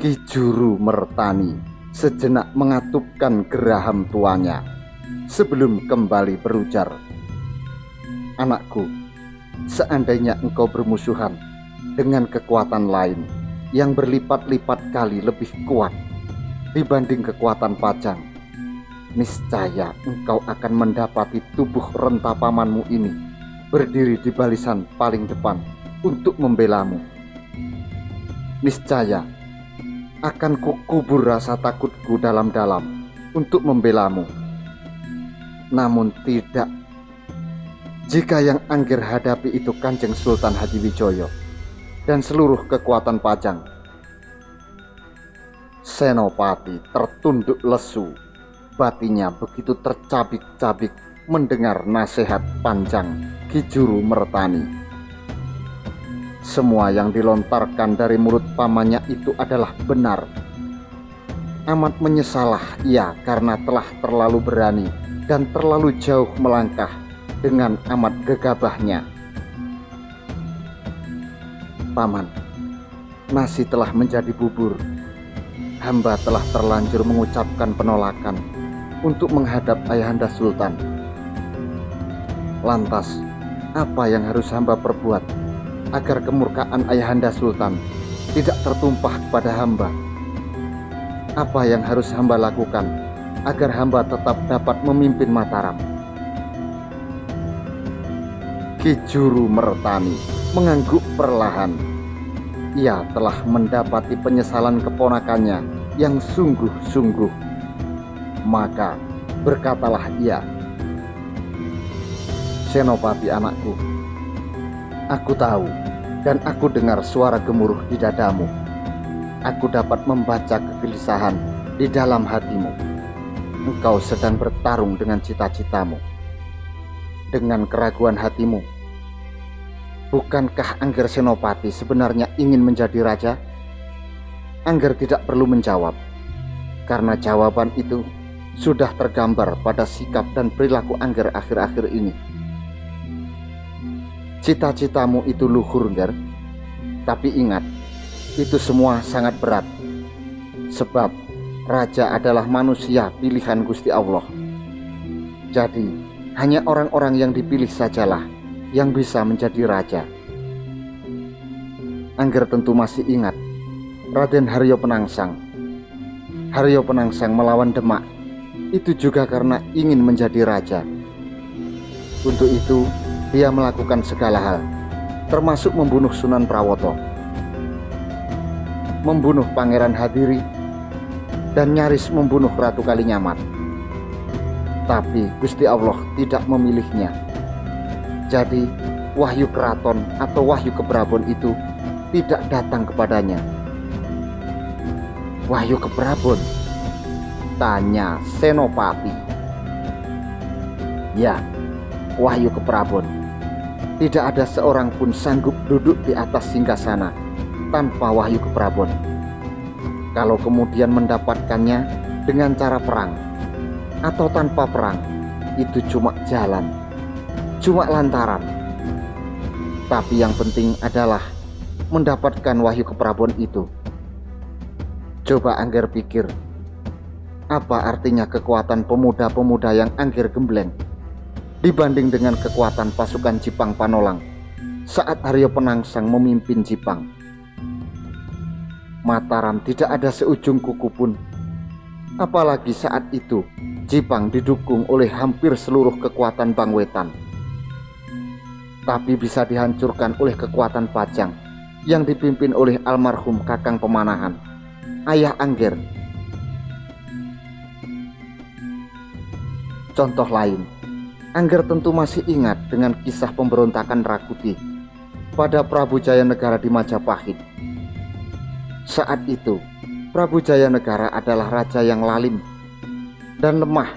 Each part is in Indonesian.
Ki Juru Mertani sejenak mengatupkan geraham tuanya sebelum kembali berujar, "Anakku, seandainya engkau bermusuhan dengan kekuatan lain yang berlipat-lipat kali lebih kuat dibanding kekuatan Pajang, niscaya engkau akan mendapati tubuh renta pamanmu ini berdiri di barisan paling depan untuk membelamu. Niscaya akan kukubur rasa takutku dalam-dalam untuk membelamu. Namun tidak, jika yang Angger hadapi itu Kanjeng Sultan Hadiwijoyo dan seluruh kekuatan Pajang." Senopati tertunduk lesu, batinnya begitu tercabik-cabik mendengar nasihat panjang Ki Juru Mertani. Semua yang dilontarkan dari mulut pamannya itu adalah benar. Amat menyesalah ia karena telah terlalu berani dan terlalu jauh melangkah dengan amat gegabahnya. "Paman, nasi telah menjadi bubur. Hamba telah terlanjur mengucapkan penolakan untuk menghadap Ayahanda Sultan. Lantas, apa yang harus hamba perbuat agar kemurkaan Ayahanda Sultan tidak tertumpah kepada hamba? Apa yang harus hamba lakukan agar hamba tetap dapat memimpin Mataram?" Ki Juru Mertani mengangguk perlahan. Ia telah mendapati penyesalan keponakannya yang sungguh-sungguh. Maka berkatalah ia, "Senopati anakku, aku tahu dan aku dengar suara gemuruh di dadamu. Aku dapat membaca kegelisahan di dalam hatimu. Engkau sedang bertarung dengan cita-citamu, dengan keraguan hatimu. Bukankah Angger Senopati sebenarnya ingin menjadi raja?" Angger tidak perlu menjawab, karena jawaban itu sudah tergambar pada sikap dan perilaku Angger akhir-akhir ini. Cita-citamu itu luhur, Nger. Tapi ingat, itu semua sangat berat. Sebab raja adalah manusia pilihan Gusti Allah. Jadi, hanya orang-orang yang dipilih sajalah yang bisa menjadi raja. Angger tentu masih ingat Raden Haryo Penangsang. Haryo Penangsang melawan Demak itu juga karena ingin menjadi raja. Untuk itu, dia melakukan segala hal, termasuk membunuh Sunan Prawoto, membunuh Pangeran Hadiri, dan nyaris membunuh Ratu Kalinyamat. Tapi Gusti Allah tidak memilihnya. Jadi wahyu keraton atau wahyu keprabon itu tidak datang kepadanya. "Wahyu keprabon?" tanya Senopati. "Ya, wahyu keprabon. Tidak ada seorang pun sanggup duduk di atas singgasana tanpa wahyu keprabon. Kalau kemudian mendapatkannya dengan cara perang atau tanpa perang, itu cuma jalan, cuma lantaran. Tapi yang penting adalah mendapatkan wahyu keprabon itu. Coba Angger pikir, apa artinya kekuatan pemuda-pemuda yang Angger gembleng dibanding dengan kekuatan pasukan Jipang Panolang saat Haryo Penangsang memimpin Jipang? Mataram tidak ada seujung kuku pun. Apalagi saat itu Jipang didukung oleh hampir seluruh kekuatan Bangwetan. Tapi bisa dihancurkan oleh kekuatan Pajang yang dipimpin oleh almarhum Kakang Pemanahan, ayah Angger. Contoh lain, Angger tentu masih ingat dengan kisah pemberontakan Rakuti pada Prabu Jayanegara di Majapahit. Saat itu, Prabu Jayanegara adalah raja yang lalim dan lemah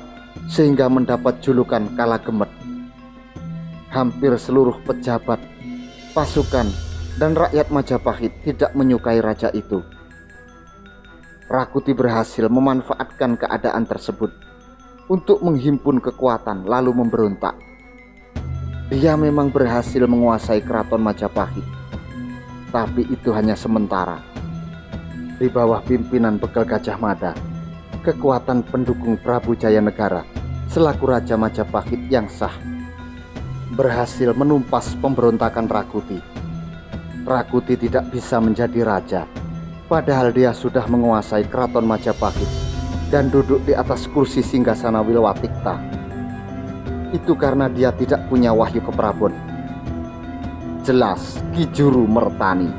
sehingga mendapat julukan Kalagemet. Hampir seluruh pejabat, pasukan, dan rakyat Majapahit tidak menyukai raja itu. Rakuti berhasil memanfaatkan keadaan tersebut untuk menghimpun kekuatan lalu memberontak. Dia memang berhasil menguasai keraton Majapahit, tapi itu hanya sementara. Di bawah pimpinan Begal Gajah Mada, kekuatan pendukung Prabu Jayanegara selaku Raja Majapahit yang sah berhasil menumpas pemberontakan Rakuti. Rakuti tidak bisa menjadi raja, padahal dia sudah menguasai keraton Majapahit dan duduk di atas kursi singgasana Wilwatikta. Itu karena dia tidak punya wahyu keprabon. Jelas Ki Juru Mertani.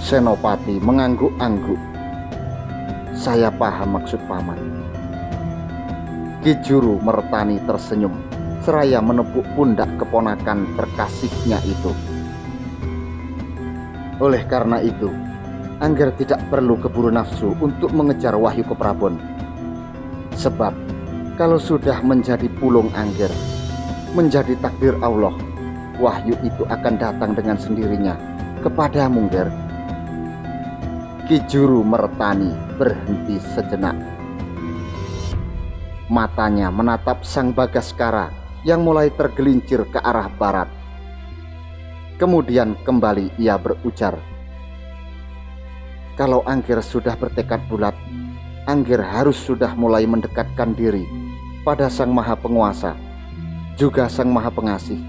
Senopati mengangguk-angguk. Saya paham maksud paman. Ki Juru Mertani tersenyum seraya menepuk pundak keponakan terkasihnya itu. Oleh karena itu, Angger tidak perlu keburu nafsu untuk mengejar wahyu keprabon. Sebab kalau sudah menjadi pulung Angger, menjadi takdir Allah, wahyu itu akan datang dengan sendirinya kepadamu, Nger. Ki Juru Mertani berhenti sejenak. Matanya menatap Sang Bagaskara yang mulai tergelincir ke arah barat. Kemudian kembali ia berujar, kalau Angger sudah bertekad bulat, Angger harus sudah mulai mendekatkan diri pada Sang Maha Penguasa, juga Sang Maha Pengasih.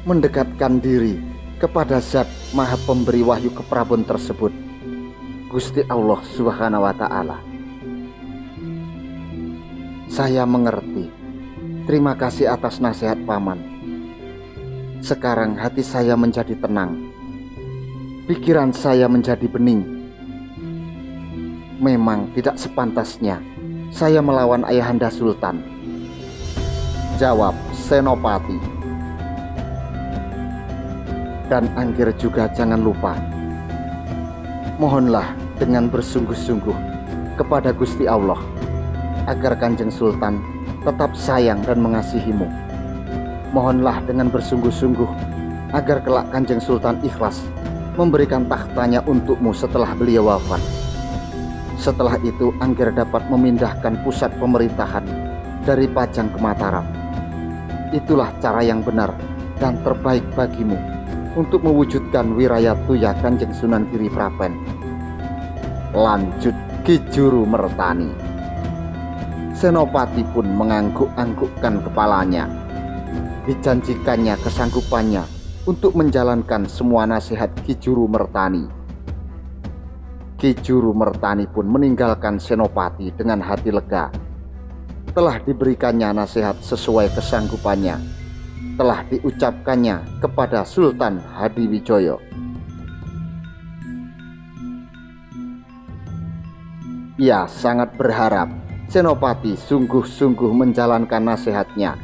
Mendekatkan diri kepada Zat Maha Pemberi wahyu keprabon tersebut, Gusti Allah Subhanahu wa Ta'ala. Saya mengerti. Terima kasih atas nasihat paman. Sekarang hati saya menjadi tenang, pikiran saya menjadi bening. Memang tidak sepantasnya saya melawan Ayahanda Sultan, jawab Senopati. Dan Angger juga jangan lupa, mohonlah dengan bersungguh-sungguh kepada Gusti Allah agar Kanjeng Sultan tetap sayang dan mengasihimu. Mohonlah dengan bersungguh-sungguh agar kelak Kanjeng Sultan ikhlas memberikan tahtanya untukmu setelah beliau wafat. Setelah itu Angger dapat memindahkan pusat pemerintahan dari Pajang ke Mataram. Itulah cara yang benar dan terbaik bagimu untuk mewujudkan Wirayatuya Kanjeng Sunan Giriprapen. Lanjut Ki Juru Mertani. Senopati pun mengangguk-anggukkan kepalanya. Dijanjikannya kesanggupannya untuk menjalankan semua nasihat Ki Juru Mertani. Ki Juru Mertani pun meninggalkan Senopati dengan hati lega. Telah diberikannya nasihat sesuai kesanggupannya, telah diucapkannya kepada Sultan Hadiwijoyo. Ia sangat berharap Senopati sungguh-sungguh menjalankan nasihatnya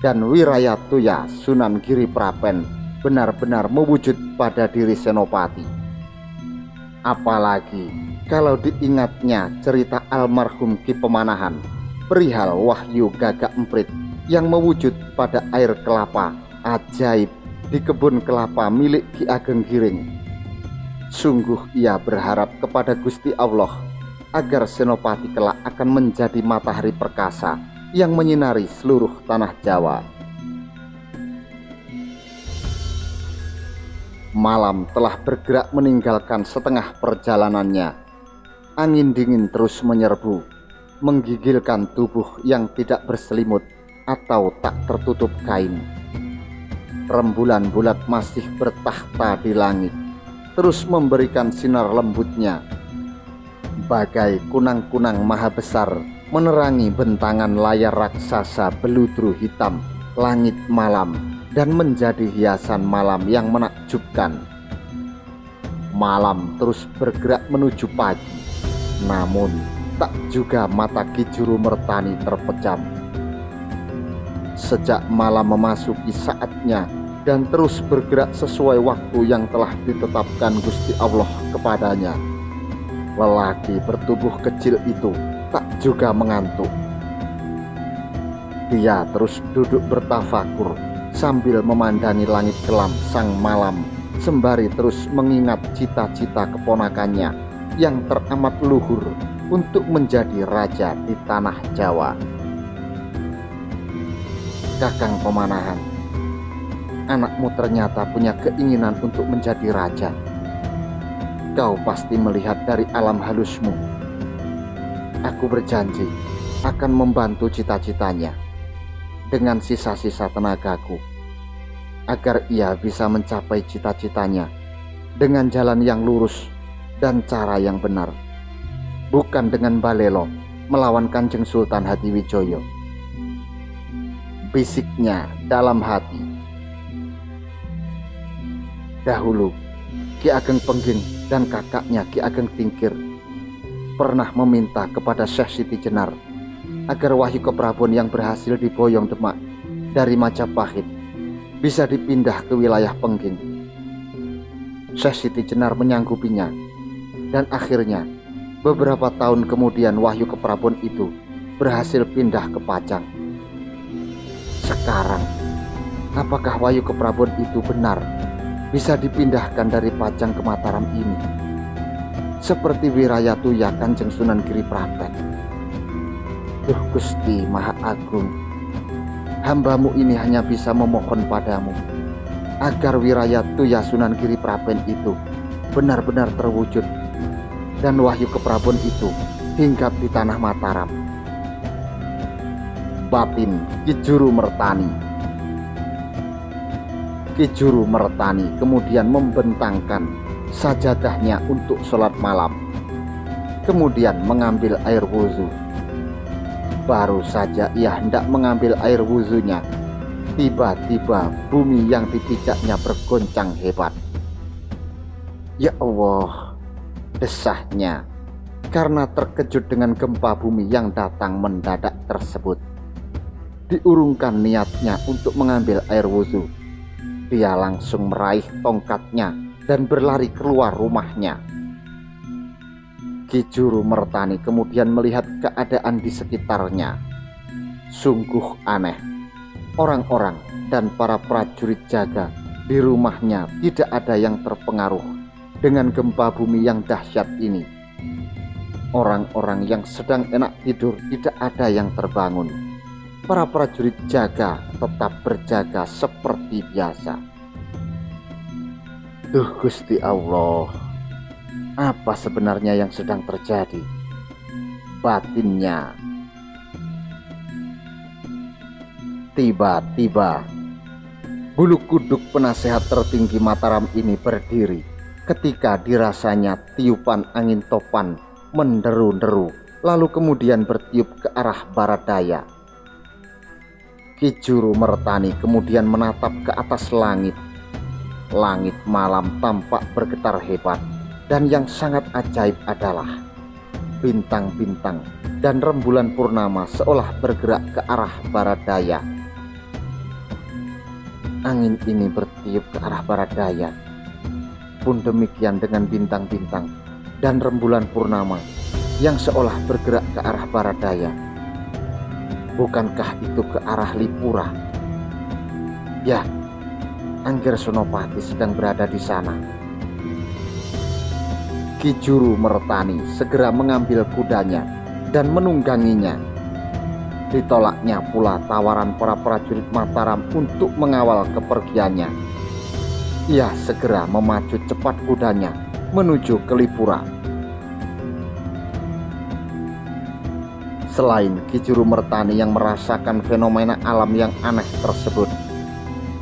dan Wirayatuya Sunan Giriprapen benar-benar mewujud pada diri Senopati. Apalagi kalau diingatnya cerita almarhum Ki Pemanahan perihal wahyu Gagak Emprit yang mewujud pada air kelapa ajaib di kebun kelapa milik Ki Ageng Giring. Sungguh ia berharap kepada Gusti Allah agar Senopati kelak akan menjadi matahari perkasa yang menyinari seluruh tanah Jawa. Malam telah bergerak meninggalkan setengah perjalanannya. Angin dingin terus menyerbu, menggigilkan tubuh yang tidak berselimut atau tak tertutup kain. Rembulan bulat masih bertahta di langit, terus memberikan sinar lembutnya. Bagai kunang-kunang maha besar menerangi bentangan layar raksasa beludru hitam langit malam dan menjadi hiasan malam yang menakjubkan. Malam terus bergerak menuju pagi, namun tak juga mata Ki Juru Mertani terpejam. Sejak malam memasuki saatnya dan terus bergerak sesuai waktu yang telah ditetapkan Gusti Allah kepadanya, lelaki bertubuh kecil itu tak juga mengantuk. Dia terus duduk bertafakur sambil memandangi langit kelam sang malam, sembari terus mengingat cita-cita keponakannya yang teramat luhur untuk menjadi raja di tanah Jawa. Kakang Pemanahan, anakmu ternyata punya keinginan untuk menjadi raja. Kau pasti melihat dari alam halusmu. Aku berjanji akan membantu cita-citanya dengan sisa-sisa tenagaku, agar ia bisa mencapai cita-citanya dengan jalan yang lurus dan cara yang benar, bukan dengan balelo melawan Kanjeng Sultan Hadiwijoyo. Bisiknya dalam hati. Dahulu Ki Ageng Pengging dan kakaknya Ki Ageng Tingkir pernah meminta kepada Syekh Siti Jenar agar Wahyu Keprabon yang berhasil diboyong Demak dari Majapahit bisa dipindah ke wilayah Pengging. Syekh Siti Jenar menyanggupinya, dan akhirnya beberapa tahun kemudian Wahyu Keprabon itu berhasil pindah ke Pajang. Sekarang, apakah Wahyu Keprabon itu benar bisa dipindahkan dari Pajang ke Mataram ini? Seperti Wirayatuya Kanjeng Sunan Giri Praben. Duh Gusti Maha Agung, hambamu ini hanya bisa memohon padamu agar Wirayatuya Sunan Giri Praben itu benar-benar terwujud dan Wahyu Keprabon itu hinggap di tanah Mataram. Batin Ki Juru Mertani. Ki Juru Mertani kemudian membentangkan sajadahnya untuk sholat malam, kemudian mengambil air wudhu. Baru saja ia hendak mengambil air wudhunya, tiba-tiba bumi yang dipijaknya bergoncang hebat. Ya Allah, desahnya karena terkejut dengan gempa bumi yang datang mendadak tersebut. Diurungkan niatnya untuk mengambil air wudhu, dia langsung meraih tongkatnya dan berlari keluar rumahnya. Ki Juru Mertani kemudian melihat keadaan di sekitarnya. Sungguh aneh. Orang-orang dan para prajurit jaga di rumahnya tidak ada yang terpengaruh dengan gempa bumi yang dahsyat ini. Orang-orang yang sedang enak tidur tidak ada yang terbangun. Para prajurit jaga tetap berjaga seperti biasa. Duh Gusti Allah, apa sebenarnya yang sedang terjadi? Batinnya. Tiba-tiba bulu kuduk penasehat tertinggi Mataram ini berdiri ketika dirasanya tiupan angin topan menderu-deru, lalu kemudian bertiup ke arah barat daya. Ki Juru Mertani kemudian menatap ke atas langit. Langit malam tampak bergetar hebat, dan yang sangat ajaib adalah bintang-bintang dan rembulan purnama seolah bergerak ke arah barat daya. Angin ini bertiup ke arah barat daya, pun demikian dengan bintang-bintang dan rembulan purnama yang seolah bergerak ke arah barat daya. Bukankah itu ke arah Lipura? Ya, Angger Senopati sedang berada di sana. Ki Juru Mertani segera mengambil kudanya dan menungganginya. Ditolaknya pula tawaran para prajurit Mataram untuk mengawal kepergiannya. Ia segera memacu cepat kudanya menuju ke Lipura. Selain Ki Juru Mertani yang merasakan fenomena alam yang aneh tersebut,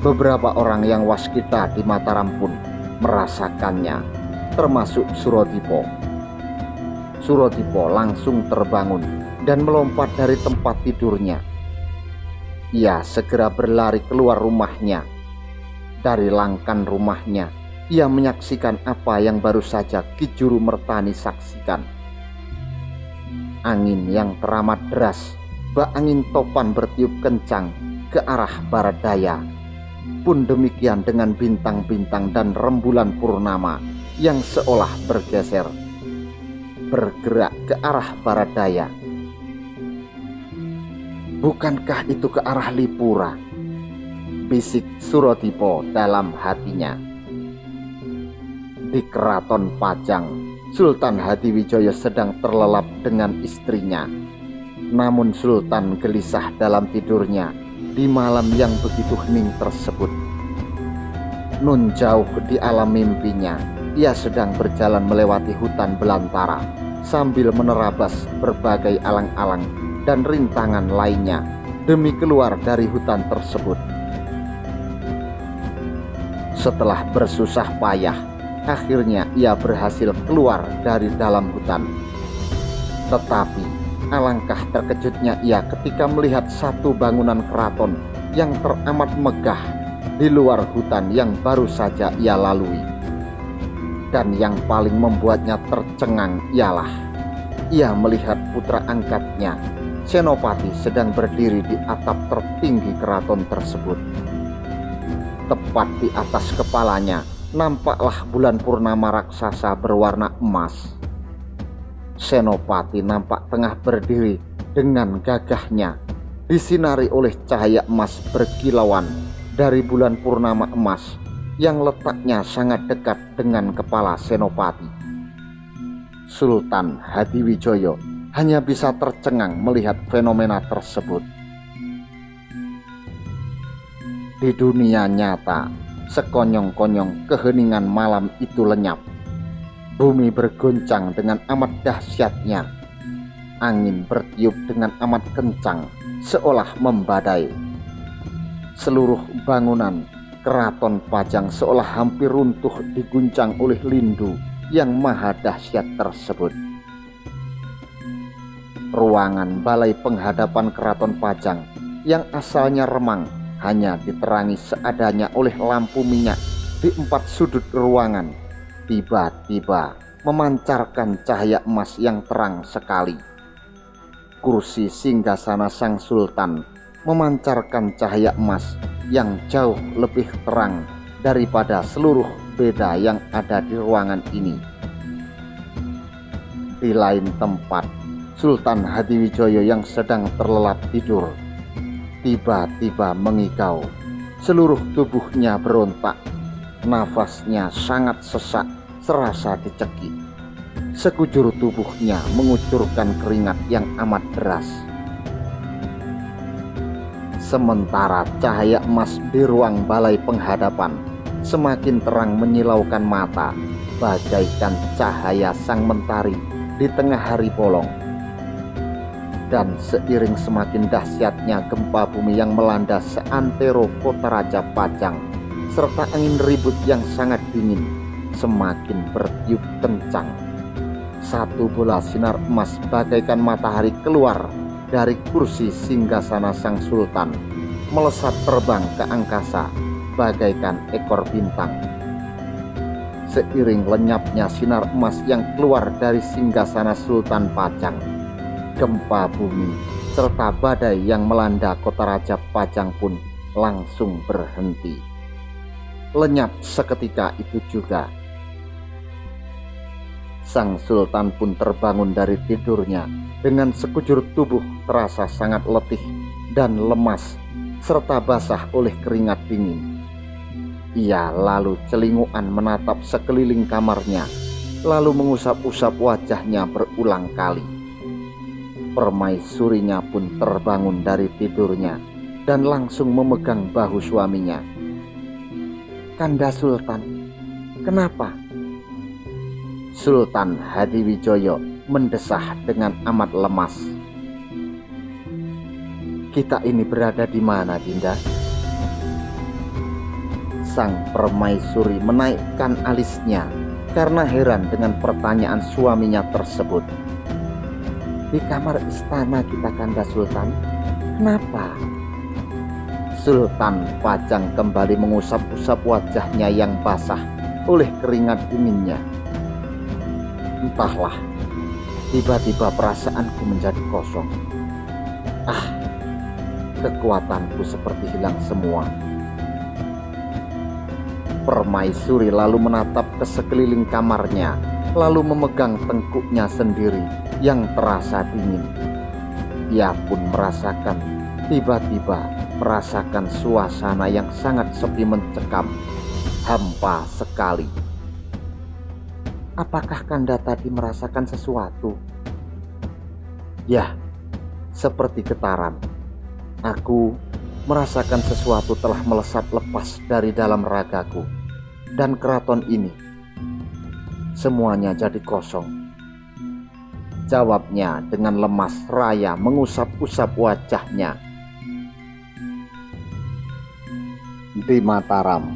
beberapa orang yang waskita di Mataram pun merasakannya, termasuk Surodipo. Surodipo langsung terbangun dan melompat dari tempat tidurnya. Ia segera berlari keluar rumahnya. Dari langkan rumahnya, ia menyaksikan apa yang baru saja Ki Juru Mertani saksikan. Angin yang teramat deras, bak angin topan bertiup kencang ke arah barat daya. Pun demikian dengan bintang-bintang dan rembulan purnama yang seolah bergeser, bergerak ke arah barat daya. Bukankah itu ke arah Lipura? Bisik Surodipo dalam hatinya. Di keraton Pajang, Sultan Hadiwijoyo sedang terlelap dengan istrinya. Namun Sultan gelisah dalam tidurnya di malam yang begitu hening tersebut. Nun jauh di alam mimpinya, ia sedang berjalan melewati hutan belantara sambil menerabas berbagai alang-alang dan rintangan lainnya demi keluar dari hutan tersebut. Setelah bersusah payah, akhirnya ia berhasil keluar dari dalam hutan. Tetapi alangkah terkejutnya ia ketika melihat satu bangunan keraton yang teramat megah di luar hutan yang baru saja ia lalui. Dan yang paling membuatnya tercengang ialah ia melihat putra angkatnya, Senopati, sedang berdiri di atap tertinggi keraton tersebut. Tepat di atas kepalanya nampaklah bulan purnama raksasa berwarna emas. Senopati nampak tengah berdiri dengan gagahnya, disinari oleh cahaya emas berkilauan dari bulan purnama emas yang letaknya sangat dekat dengan kepala Senopati. Sultan Hadiwijoyo hanya bisa tercengang melihat fenomena tersebut. Di dunia nyata, sekonyong-konyong keheningan malam itu lenyap. Bumi bergoncang dengan amat dahsyatnya. Angin bertiup dengan amat kencang, seolah membadai. Seluruh bangunan Keraton Pajang seolah hampir runtuh diguncang oleh lindu yang maha dahsyat tersebut. Ruangan balai penghadapan Keraton Pajang yang asalnya remang hanya diterangi seadanya oleh lampu minyak di 4 sudut ruangan, tiba-tiba memancarkan cahaya emas yang terang sekali. Kursi singgasana sang sultan memancarkan cahaya emas yang jauh lebih terang daripada seluruh beda yang ada di ruangan ini. Di lain tempat, Sultan Hadiwijoyo yang sedang terlelap tidur tiba-tiba mengigau. Seluruh tubuhnya berontak, nafasnya sangat sesak serasa dicekik. Sekujur tubuhnya mengucurkan keringat yang amat deras. Sementara cahaya emas di ruang balai penghadapan semakin terang menyilaukan mata, bagaikan cahaya sang mentari di tengah hari bolong. Dan seiring semakin dahsyatnya gempa bumi yang melanda seantero kota Raja Pajang, serta angin ribut yang sangat dingin semakin bertiup kencang, satu bola sinar emas bagaikan matahari keluar dari kursi singgasana sang sultan, melesat terbang ke angkasa bagaikan ekor bintang. Seiring lenyapnya sinar emas yang keluar dari singgasana Sultan Pajang, gempa bumi serta badai yang melanda kota Raja Pajang pun langsung berhenti. Lenyap seketika itu juga. Sang sultan pun terbangun dari tidurnya dengan sekujur tubuh terasa sangat letih dan lemas serta basah oleh keringat dingin. Ia lalu celingukan menatap sekeliling kamarnya, lalu mengusap-usap wajahnya berulang kali. Permaisurinya pun terbangun dari tidurnya dan langsung memegang bahu suaminya. "Kanda Sultan, kenapa?" Sultan Hadiwijoyo mendesah dengan amat lemas. "Kita ini berada di mana, Dinda?" Sang permaisuri menaikkan alisnya karena heran dengan pertanyaan suaminya tersebut. "Di kamar istana kita, Kanda Sultan. Kenapa?" Sultan Pajang kembali mengusap-usap wajahnya yang basah oleh keringat dinginnya. "Entahlah, tiba-tiba perasaanku menjadi kosong. Kekuatanku seperti hilang semua." Permaisuri lalu menatap ke sekeliling kamarnya, lalu memegang tengkuknya sendiri yang terasa dingin. Ia pun tiba-tiba merasakan suasana yang sangat sepi mencekam, hampa sekali. "Apakah Kanda tadi merasakan sesuatu?" "Ya, seperti getaran. Aku merasakan sesuatu telah melesat lepas dari dalam ragaku dan keraton ini. semuanya jadi kosong. Jawabnya dengan lemas Raya mengusap-usap wajahnya. Di Mataram,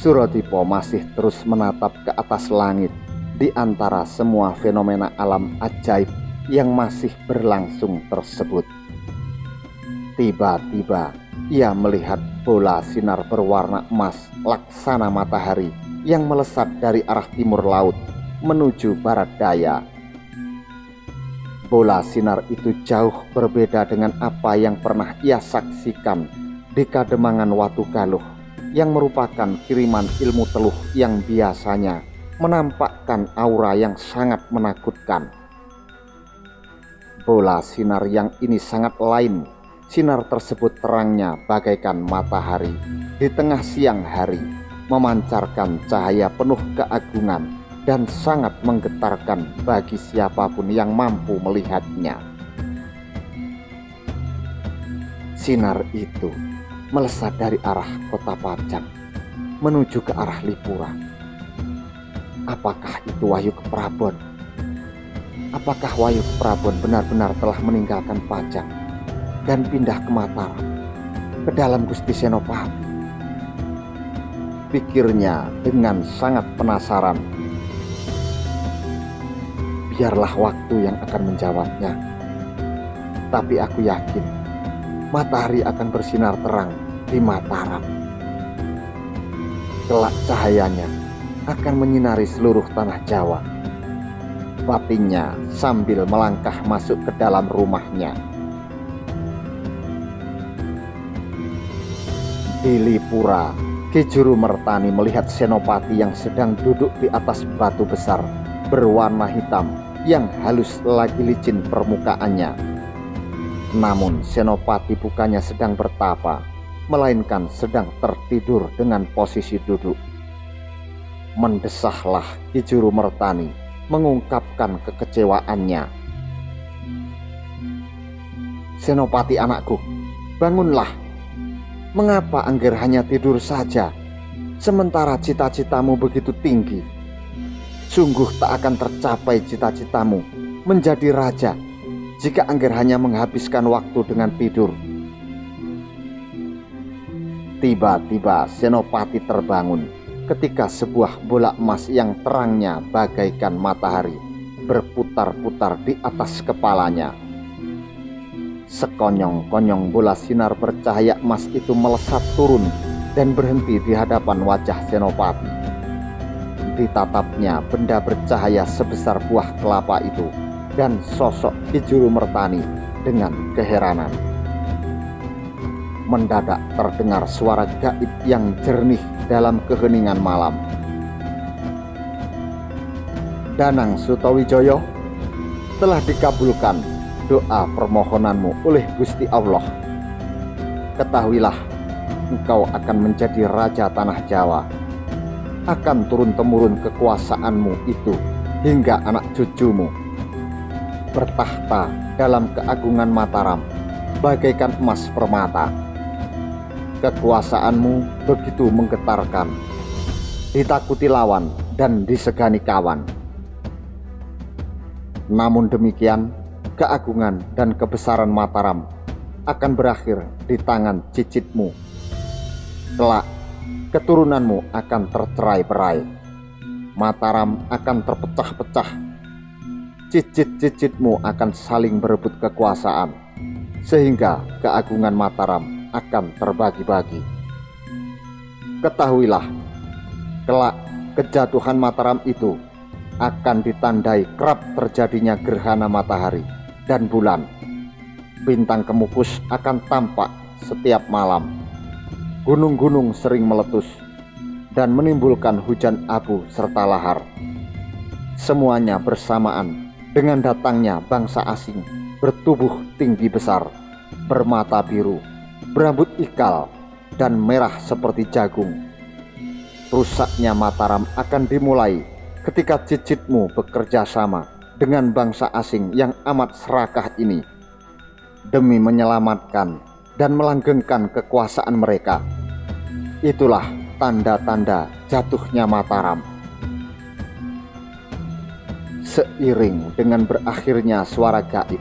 Surodipo masih terus menatap ke atas langit di antara semua fenomena alam ajaib yang masih berlangsung tersebut. Tiba-tiba ia melihat bola sinar berwarna emas laksana matahari yang melesat dari arah timur laut menuju barat daya. Bola sinar itu jauh berbeda dengan apa yang pernah ia saksikan di Kademangan Watu Galuh, yang merupakan kiriman ilmu teluh yang biasanya menampakkan aura yang sangat menakutkan. Bola sinar yang ini sangat lain. Sinar tersebut terangnya bagaikan matahari di tengah siang hari, memancarkan cahaya penuh keagungan dan sangat menggetarkan bagi siapapun yang mampu melihatnya. Sinar itu melesat dari arah kota Pajang menuju ke arah Lipura. Apakah itu Wahyu Keprabon? Apakah Wahyu Keprabon benar-benar telah meninggalkan Pajang dan pindah ke Mataram, ke dalam Gusti Senopati? Pikirnya dengan sangat penasaran. Biarlah waktu yang akan menjawabnya. Tapi aku yakin matahari akan bersinar terang di Mataram. Kelak cahayanya akan menyinari seluruh tanah Jawa. Batinnya sambil melangkah masuk ke dalam rumahnya. Di Lipura, Ki Juru Mertani melihat Senopati yang sedang duduk di atas batu besar berwarna hitam yang halus lagi licin permukaannya. Namun Senopati bukannya sedang bertapa, melainkan sedang tertidur dengan posisi duduk. Mendesahlah Ki Juru Mertani mengungkapkan kekecewaannya. "Senopati anakku, bangunlah. Mengapa Angger hanya tidur saja, sementara cita-citamu begitu tinggi? Sungguh tak akan tercapai cita-citamu menjadi raja jika Angger hanya menghabiskan waktu dengan tidur." Tiba-tiba Senopati terbangun ketika sebuah bola emas yang terangnya bagaikan matahari berputar-putar di atas kepalanya. Sekonyong-konyong bola sinar bercahaya emas itu melesat turun dan berhenti di hadapan wajah Senopati. Ditatapnya benda bercahaya sebesar buah kelapa itu dan sosok Ki Juru Mertani dengan keheranan. Mendadak terdengar suara gaib yang jernih dalam keheningan malam. "Danang Sutawijaya, telah dikabulkan doa permohonanmu oleh Gusti Allah. Ketahuilah, engkau akan menjadi raja tanah Jawa. Akan turun-temurun kekuasaanmu itu hingga anak cucumu. Bertahta dalam keagungan Mataram bagaikan emas permata. Kekuasaanmu begitu menggetarkan, ditakuti lawan dan disegani kawan. Namun demikian, keagungan dan kebesaran Mataram akan berakhir di tangan cicitmu. Kelak, keturunanmu akan tercerai-berai. Mataram akan terpecah-pecah. Cicit-cicitmu akan saling berebut kekuasaan, sehingga keagungan Mataram akan terbagi-bagi. Ketahuilah, kelak kejatuhan Mataram itu akan ditandai kerap terjadinya gerhana matahari dan bulan. Bintang kemupus akan tampak setiap malam. Gunung-gunung sering meletus dan menimbulkan hujan abu serta lahar. Semuanya bersamaan dengan datangnya bangsa asing bertubuh tinggi besar, bermata biru, berambut ikal, dan merah seperti jagung. Rusaknya Mataram akan dimulai ketika cicitmu bekerja sama dengan bangsa asing yang amat serakah ini demi menyelamatkan dan melanggengkan kekuasaan mereka. Itulah tanda-tanda jatuhnya Mataram. Seiring dengan berakhirnya suara gaib,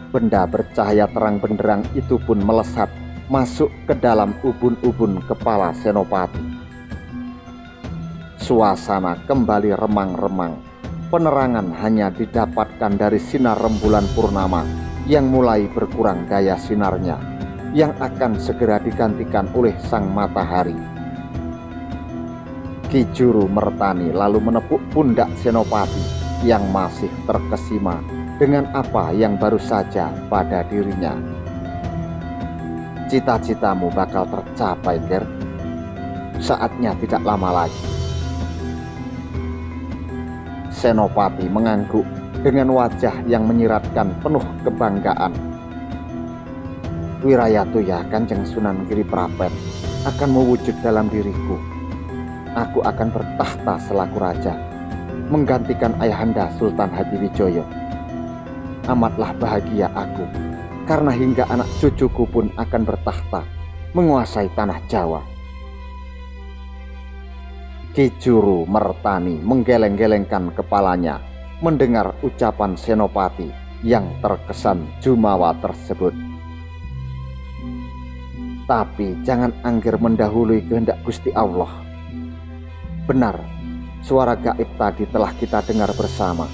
benda bercahaya terang benderang itu pun melesat masuk ke dalam ubun-ubun kepala Senopati. Suasana kembali remang-remang. Penerangan hanya didapatkan dari sinar rembulan purnama yang mulai berkurang daya sinarnya, yang akan segera digantikan oleh sang matahari. Ki Juru Mertani lalu menepuk pundak Senopati yang masih terkesima dengan apa yang baru saja pada dirinya. Cita-citamu bakal tercapai, Ger. Saatnya tidak lama lagi. Senopati mengangguk dengan wajah yang menyiratkan penuh kebanggaan. Wirayatuya Kanjeng Sunan Giriprapet akan mewujud dalam diriku. Aku akan bertahta selaku raja, menggantikan ayahanda Sultan Hadiwijoyo. Amatlah bahagia aku, karena hingga anak cucuku pun akan bertahta, menguasai tanah Jawa. Ki Juru Mertani menggeleng-gelengkan kepalanya mendengar ucapan Senopati yang terkesan jumawa tersebut. Tapi jangan angger mendahului kehendak Gusti Allah. Benar, suara gaib tadi telah kita dengar bersama.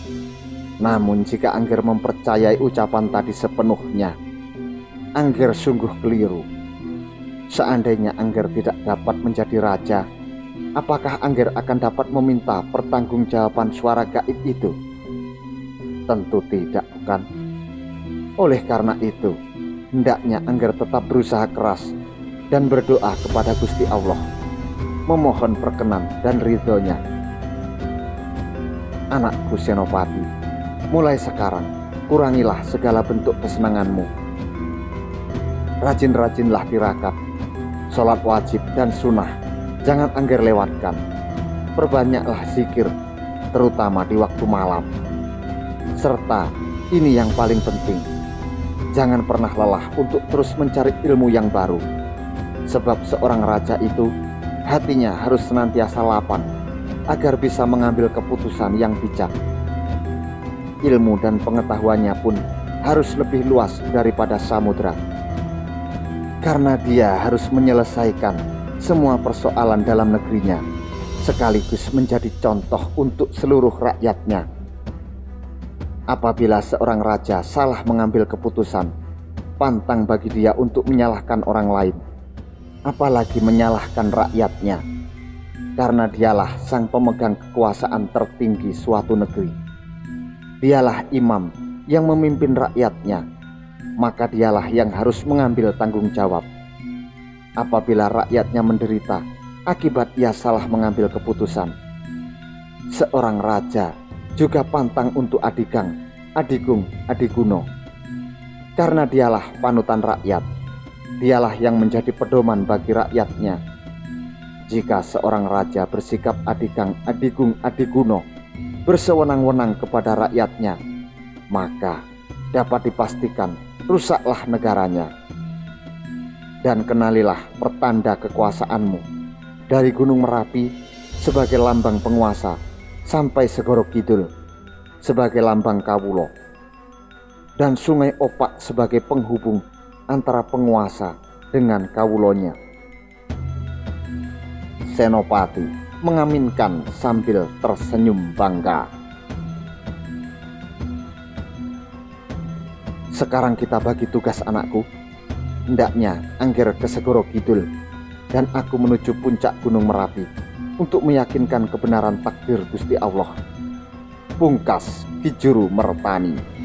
Namun jika angger mempercayai ucapan tadi sepenuhnya, angger sungguh keliru. Seandainya angger tidak dapat menjadi raja, apakah angger akan dapat meminta pertanggungjawaban suara gaib itu? Tentu tidak, bukan? Oleh karena itu, hendaknya angger tetap berusaha keras dan berdoa kepada Gusti Allah, memohon perkenan dan ridhonya. Anakku Senopati, mulai sekarang kurangilah segala bentuk kesenanganmu. Rajin-rajinlah tirakat, sholat wajib dan sunnah jangan angger lewatkan. Perbanyaklah zikir, terutama di waktu malam. Serta ini yang paling penting, jangan pernah lelah untuk terus mencari ilmu yang baru. Sebab seorang raja itu hatinya harus senantiasa lapang agar bisa mengambil keputusan yang bijak. Ilmu dan pengetahuannya pun harus lebih luas daripada samudra, karena dia harus menyelesaikan semua persoalan dalam negerinya, sekaligus menjadi contoh untuk seluruh rakyatnya. Apabila seorang raja salah mengambil keputusan, pantang bagi dia untuk menyalahkan orang lain, apalagi menyalahkan rakyatnya, karena dialah sang pemegang kekuasaan tertinggi suatu negeri. Dialah imam yang memimpin rakyatnya, maka dialah yang harus mengambil tanggung jawab. Apabila rakyatnya menderita akibat ia salah mengambil keputusan, seorang raja juga pantang untuk adigang, adigung, adiguno, karena dialah panutan rakyat. Dialah yang menjadi pedoman bagi rakyatnya. Jika seorang raja bersikap adigang, adigung, adiguno, bersewenang-wenang kepada rakyatnya, maka dapat dipastikan rusaklah negaranya. Dan kenalilah pertanda kekuasaanmu, dari Gunung Merapi sebagai lambang penguasa sampai Segoro Kidul sebagai lambang Kawulo, dan Sungai Opak sebagai penghubung antara penguasa dengan kawulonya. Senopati mengaminkan sambil tersenyum bangga. Sekarang kita bagi tugas, anakku. Hendaknya angger ke Segoro Kidul dan aku menuju puncak Gunung Merapi untuk meyakinkan kebenaran takdir Gusti Allah. Pungkas Ki Juru Mertani.